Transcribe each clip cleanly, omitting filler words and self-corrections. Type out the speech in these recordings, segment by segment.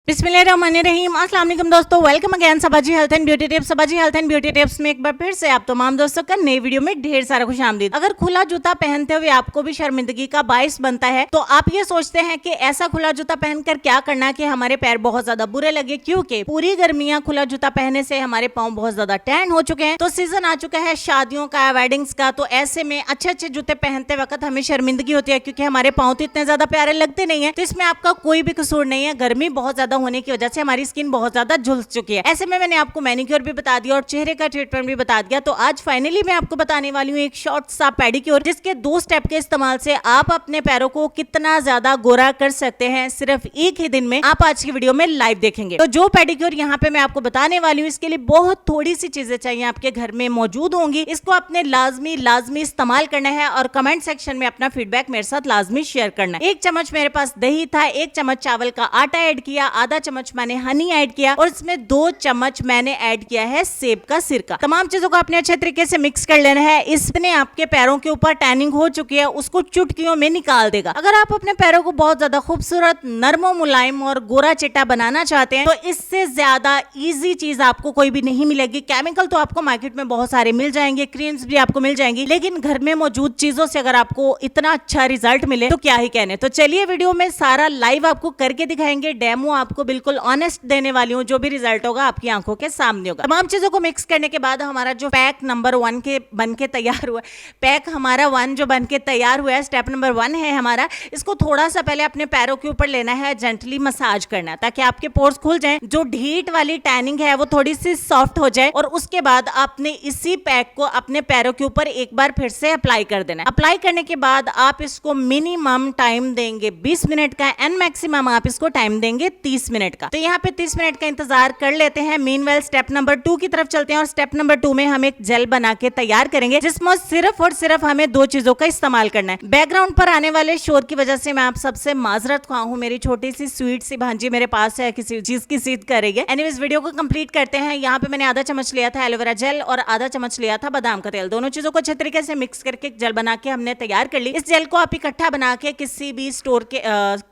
बिस्मिल्लाहिर्रहमानिर्रहीम। अस्सलाम वालेकुम दोस्तों, welcome again Sabaji health and beauty tips. Sabaji health and beauty tips में एक बार फिर से आप तमाम दोस्तों का नई वीडियो में ढेर सारा खुशामदीद। अगर खुला जूता पहनते हुए आपको भी शर्मिंदगी का बाइस बनता है तो आप ये सोचते हैं कि ऐसा खुला जूता पहनकर क्या करना कि हमारे पैर बहुत ज्यादा बुरे लगे, क्योंकि पूरी गर्मियां खुला जूता पहनने से हमारे पाँव बहुत ज्यादा टैन हो चुके हैं। तो सीजन आ चुका है शादियों का, वेडिंग्स का, तो ऐसे में अच्छे अच्छे जूते पहनते वक्त हमें शर्मिंदगी होती है क्योंकि हमारे पाँव तो इतने ज्यादा प्यारे लगते नहीं है। तो इसमें आपका कोई भी कसूर नहीं है, गर्मी बहुत ज्यादा होने की वजह से हमारी स्किन बहुत ज्यादा झुलस चुकी है। ऐसे में मैंने आपको मैनिक्योर भी बता दिया और चेहरे का ट्रीटमेंट भी बता दिया। तो आज फाइनली मैं आपको बताने वाली हूँ एक शॉर्ट सा पेडिक्योर, जिसके 2 स्टेप के इस्तेमाल से आप अपने पैरों को कितना ज्यादा गोरा कर सकते हैं सिर्फ एक ही दिन में। आप आज की वीडियो में लाइव देखेंगे। तो जो पेडिक्योर यहाँ पे मैं आपको बताने वाली हूँ, इसके लिए बहुत थोड़ी सी चीजें चाहिए, आपके घर में मौजूद होंगी। इसको आपने लाजमी इस्तेमाल करना है और कमेंट सेक्शन में अपना फीडबैक मेरे साथ लाजमी शेयर करना है। 1 चम्मच मेरे पास दही था, 1 चम्मच चावल का आटा ऐड किया, आधा चम्मच मैंने हनी ऐड किया और इसमें 2 चम्मच मैंने ऐड किया है सेब का सिरका। तमाम चीजों को आपने अच्छे तरीके से मिक्स कर लेना है। इसने आपके पैरों के ऊपर टैनिंग हो चुकी है उसको चुटकियों में निकाल देगा। अगर आप अपने पैरों को बहुत ज्यादा खूबसूरत, नरमो, मुलायम और गोरा चिट्टा बनाना चाहते हैं तो इससे ज्यादा इजी चीज आपको कोई भी नहीं मिलेगी। केमिकल तो आपको मार्केट में बहुत सारे मिल जाएंगे, क्रीम्स भी आपको मिल जाएंगी, लेकिन घर में मौजूद चीजों से अगर आपको इतना अच्छा रिजल्ट मिले तो क्या ही कहने। तो चलिए वीडियो में सारा लाइव आपको करके दिखाएंगे, डेमो आपको बिल्कुल ऑनेस्ट देने वाली हूँ। जो भी रिजल्ट होगा आपकी आंखों के सामने होगा। तमाम चीजों को मिक्स करने के बाद हमारा जो पैक नंबर 1 के बन के तैयार हुआ, पैक हमारा 1 जो बन के तैयार हुआ है, स्टेप नंबर 1 है हमारा। इसको थोड़ा सा पहले अपने पैरों के ऊपर लेना है, जेंटली मसाज करना है ताकि आपके पोर्स खुल जाएं, जो ढीठ वाली टैनिंग है वो थोड़ी सी सॉफ्ट हो जाए। और उसके बाद आपने इसी पैक को अपने पैरों के ऊपर एक बार फिर से अप्लाई कर देना है। अप्लाई करने के बाद आप इसको मिनिमम टाइम देंगे 20 मिनट का एंड मैक्सिमम आप इसको टाइम देंगे 30 मिनट का। तो यहाँ पे 30 मिनट का इंतजार कर लेते हैं। मीनवेल स्टेप नंबर 2 की तरफ चलते हैं और स्टेप नंबर 2 में हम एक जेल बना के तैयार करेंगे, जिसमें सिर्फ और सिर्फ हमें 2 चीजों का इस्तेमाल करना है। बैकग्राउंड पर आने वाले शोर की वजह से मैं आप सबसे माजरत ख्वाह हूँ। मेरी छोटी सी स्वीट सी भांजी मेरे पास है, किसी चीज की जिद कर रही है। एनीवेज वीडियो को कंप्लीट करते हैं। यहाँ पे मैंने आधा चम्मच लिया था एलोवेरा जेल और आधा चम्मच लिया था बादाम का तेल। दोनों चीजों को अच्छे तरीके से मिक्स करके एक जेल बना के हमने तैयार कर ली। इस जेल को आप इकट्ठा बना के किसी भी स्टोर के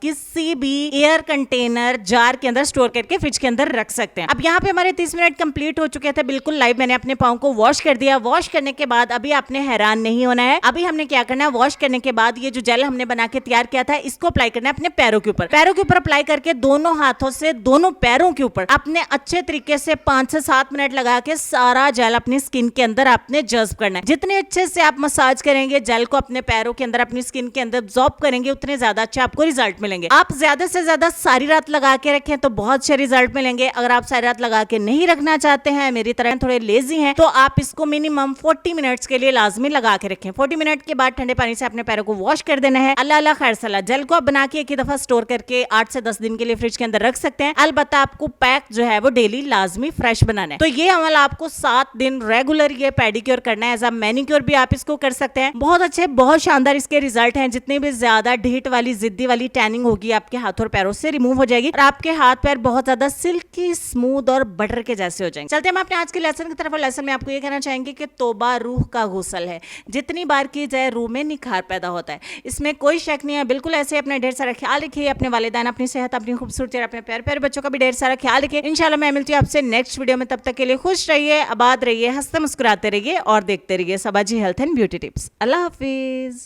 किसी भी एयर कंटेनर जार के अंदर स्टोर करके फ्रिज के अंदर रख सकते हैं। अब यहाँ पे हमारे 30 मिनट कंप्लीट हो चुके थे बिल्कुल लाइव। मैंने अपने पाँव को वॉश कर दिया। वॉश करने के बाद अभी आपने हैरान नहीं होना है। अभी हमने क्या करना है, वॉश करने के बाद ये जो जेल हमने बना के तैयार किया था इसको अप्लाई करना है अपने पैरों के ऊपर। पैरों के ऊपर अप्लाई करके दोनों हाथों से दोनों पैरों के ऊपर अपने अच्छे तरीके से 5 से 7 मिनट लगा के सारा जेल अपनी स्किन के अंदर आपने जज्ब करना है। जितने अच्छे से आप मसाज करेंगे जेल को अपने पैरों के अंदर, अपनी स्किन के अंदर एब्जॉर्ब करेंगे, उतने ज्यादा अच्छे आपको रिजल्ट मिलेंगे। आप ज्यादा से ज्यादा सारी रात लगा के रखें तो बहुत अच्छे रिजल्ट मिलेंगे। अगर आप सारी रात लगा के नहीं रखना चाहते हैं, मेरी तरह थोड़े लेजी हैं, तो आप इसको मिनिमम 40 मिनट्स के लिए लाजमी लगा के रखें। 40 मिनट के बाद ठंडे पानी से अपने पैरों को वॉश कर देना है। अल्लाह अल्लाह खैर सलाह। जेल को आप बना के एक ही दफा स्टोर करके 8 से 10 दिन के लिए फ्रिज के अंदर रख सकते हैं। अलबत्ता आपको पैक जो है वो डेली लाजमी फ्रेश बनाना है। तो ये अमल आपको 7 दिन रेगुलर ये पेडिक्योर करना है। एज अ मैनिक्योर भी आप इसको कर सकते हैं। बहुत अच्छे, बहुत शानदार इसके रिजल्ट हैं। जितने भी ज्यादा ढीठ वाली, जिद्दी वाली टैनिंग होगी आपके हाथों और पैरों से रिमूव हो जाएगी और आपके हाथ पैर बहुत ज्यादा सिल्की, स्मूथ और बटर के जैसे हो जाएंगे। चलते हैं अपने आज के लेसन की तरफ। लेसन में आपको ये कहना चाहेंगे कि तौबा रूह का गुस्ल है, जितनी बार की जाए रूह में निखार पैदा होता है। इसमें कोई शक नहीं है। बिल्कुल ऐसे अपना ढेर सारा ख्याल रखिए। अपने वालिदैन, अपनी सेहत, अपनी खूबसूरती और अपने प्यारे प्यारे बच्चों का भी ढेर सारा ख्याल रखिए। इंशाल्लाह मैं मिलती हूँ आपसे नेक्स्ट वीडियो में। तब तक के लिए खुश रहिए, आबाद रहिए, हंसते मुस्कुराते रहिए और देखते रहिए Sabaji health and beauty tips. अल्लाह हाफिज।